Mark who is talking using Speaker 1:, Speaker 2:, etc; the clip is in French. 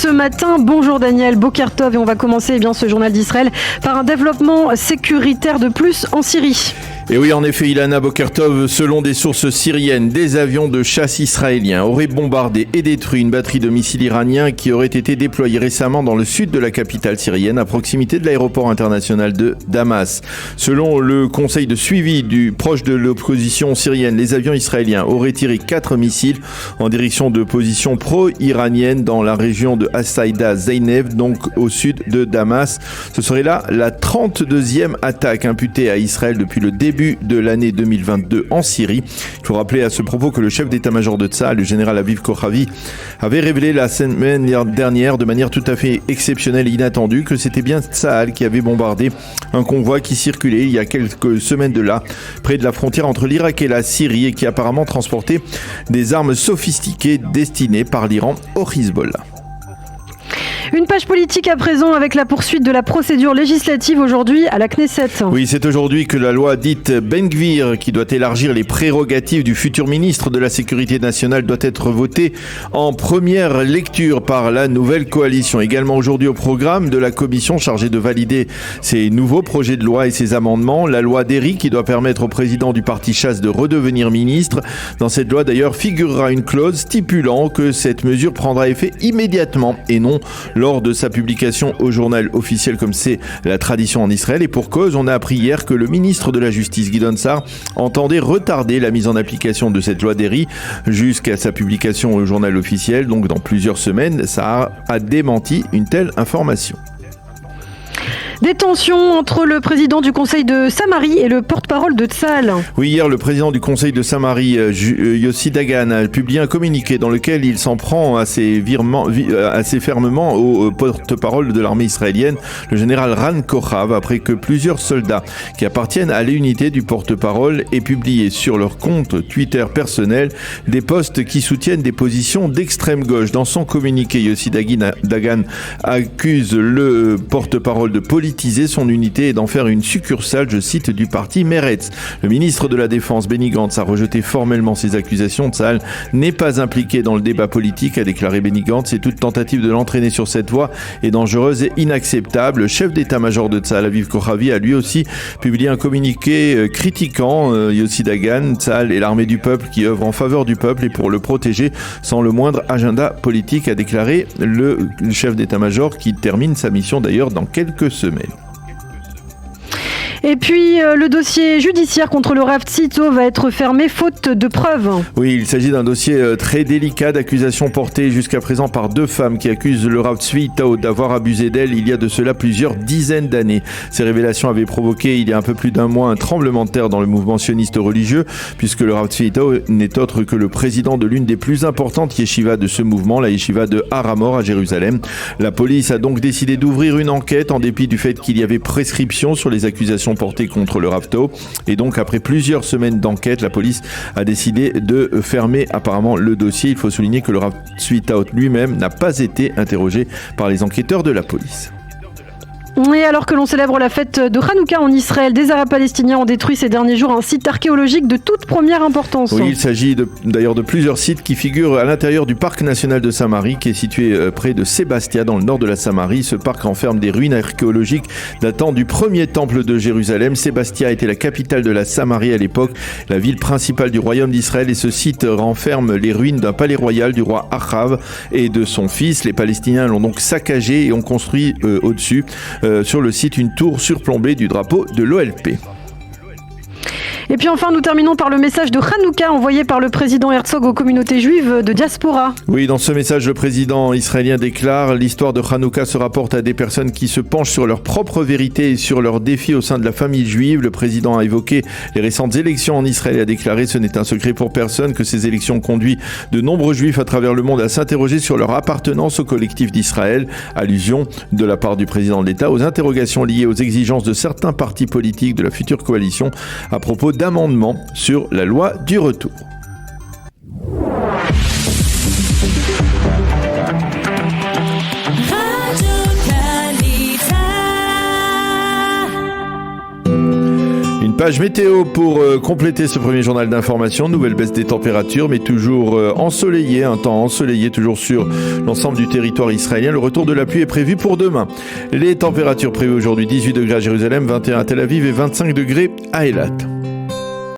Speaker 1: ce matin. Bonjour Daniel Boker-Tov et on va commencer ce journal d'Israël par un développement sécuritaire de plus en Syrie.
Speaker 2: Et oui, en effet, Ilana Boker-Tov, selon des sources syriennes, des avions de chasse israéliens auraient bombardé et détruit une batterie de missiles iraniens qui aurait été déployée récemment dans le sud de la capitale syrienne, à proximité de l'aéroport international de Damas. Selon le conseil de suivi proche de l'opposition syrienne, les avions israéliens auraient tiré 4 missiles en direction de positions pro-iraniennes dans la région de Hasaïda Zeynep, donc au sud de Damas. Ce serait là la 32e attaque imputée à Israël depuis le début de l'année 2022 en Syrie. Il faut rappeler à ce propos que le chef d'état-major de Tsahal, le général Aviv Kochavi, avait révélé la semaine dernière de manière tout à fait exceptionnelle et inattendue que c'était bien Tsahal qui avait bombardé un convoi qui circulait il y a quelques semaines de là, près de la frontière entre l'Irak et la Syrie et qui apparemment transportait des armes sophistiquées destinées par l'Iran au Hezbollah.
Speaker 1: Une page politique à présent avec la poursuite de la procédure législative aujourd'hui à la Knesset.
Speaker 2: Oui, c'est aujourd'hui que la loi dite Ben-Gvir, qui doit élargir les prérogatives du futur ministre de la Sécurité nationale, doit être votée en première lecture par la nouvelle coalition. Également aujourd'hui au programme de la commission chargée de valider ces nouveaux projets de loi et ces amendements, la loi Derry qui doit permettre au président du parti Chasse de redevenir ministre. Dans cette loi d'ailleurs figurera une clause stipulant que cette mesure prendra effet immédiatement et non lors de sa publication au journal officiel comme c'est la tradition en Israël. Et pour cause, on a appris hier que le ministre de la Justice, Gideon Sa'ar, entendait retarder la mise en application de cette loi Derry jusqu'à sa publication au journal officiel. Donc dans plusieurs semaines, Sa'ar a démenti une telle information.
Speaker 1: Des tensions entre le président du conseil de Samarie et le porte-parole de Tsahal.
Speaker 2: Oui, hier, le président du conseil de Samarie, Yossi Dagan, a publié un communiqué dans lequel il s'en prend assez fermement au porte-parole de l'armée israélienne, le général Ran Kochav, après que plusieurs soldats qui appartiennent à l'unité du porte-parole aient publié sur leur compte Twitter personnel des posts qui soutiennent des positions d'extrême gauche. Dans son communiqué, Yossi Dagan accuse le porte-parole de politiser son unité et d'en faire une succursale, je cite, du parti Meretz. Le ministre de la Défense, Benny Gantz, a rejeté formellement ces accusations. Tsahal n'est pas impliqué dans le débat politique, a déclaré Benny Gantz, et toute tentative de l'entraîner sur cette voie est dangereuse et inacceptable. Le chef d'état-major de Tsahal, Aviv Kochavi, a lui aussi publié un communiqué critiquant Yossi Dagan, Tsahal et l'armée du peuple qui œuvre en faveur du peuple et pour le protéger sans le moindre agenda politique, a déclaré le chef d'état-major qui termine sa mission d'ailleurs dans quelques semaines.
Speaker 1: Et puis, le dossier judiciaire contre le Rav Tzito va être fermé faute de preuves.
Speaker 2: Oui, il s'agit d'un dossier très délicat d'accusations portées jusqu'à présent par 2 femmes qui accusent le Rav Tzito d'avoir abusé d'elles il y a de cela plusieurs dizaines d'années. Ces révélations avaient provoqué il y a un peu plus d'un mois un tremblement de terre dans le mouvement sioniste religieux, puisque le Rav Tzito n'est autre que le président de l'une des plus importantes yeshivas de ce mouvement, la yeshiva de Har Hamor à Jérusalem. La police a donc décidé d'ouvrir une enquête en dépit du fait qu'il y avait prescription sur les accusations portées contre le Rav Tzito. Et donc après plusieurs semaines d'enquête, la police a décidé de fermer apparemment le dossier. Il faut souligner que le Rav Tzito lui-même n'a pas été interrogé par les enquêteurs de la police.
Speaker 1: Et alors que l'on célèbre la fête de Hanouka en Israël, des Arabes palestiniens ont détruit ces derniers jours un site archéologique de toute première importance.
Speaker 2: Oui, il s'agit d'ailleurs de plusieurs sites qui figurent à l'intérieur du parc national de Samarie, qui est situé près de Sébastia, dans le nord de la Samarie. Ce parc renferme des ruines archéologiques datant du premier temple de Jérusalem. Sébastia était la capitale de la Samarie à l'époque, la ville principale du royaume d'Israël, et ce site renferme les ruines d'un palais royal du roi Achav et de son fils. Les Palestiniens l'ont donc saccagé et ont construit au-dessus sur le site une tour surplombée du drapeau de l'OLP.
Speaker 1: Et puis enfin, nous terminons par le message de Hanouka envoyé par le président Herzog aux communautés juives de diaspora.
Speaker 2: Oui, dans ce message, le président israélien déclare « L'histoire de Hanouka se rapporte à des personnes qui se penchent sur leur propre vérité et sur leurs défis au sein de la famille juive. » Le président a évoqué les récentes élections en Israël et a déclaré « Ce n'est un secret pour personne que ces élections ont conduit de nombreux juifs à travers le monde à s'interroger sur leur appartenance au collectif d'Israël. » Allusion de la part du président de l'État aux interrogations liées aux exigences de certains partis politiques de la future coalition à propos d'amendements sur la loi du retour. Page météo pour compléter ce premier journal d'information. Nouvelle baisse des températures, mais toujours ensoleillé, un temps ensoleillé toujours sur l'ensemble du territoire israélien. Le retour de la pluie est prévu pour demain. Les températures prévues aujourd'hui, 18 degrés à Jérusalem, 21 à Tel Aviv et 25 degrés à Eilat.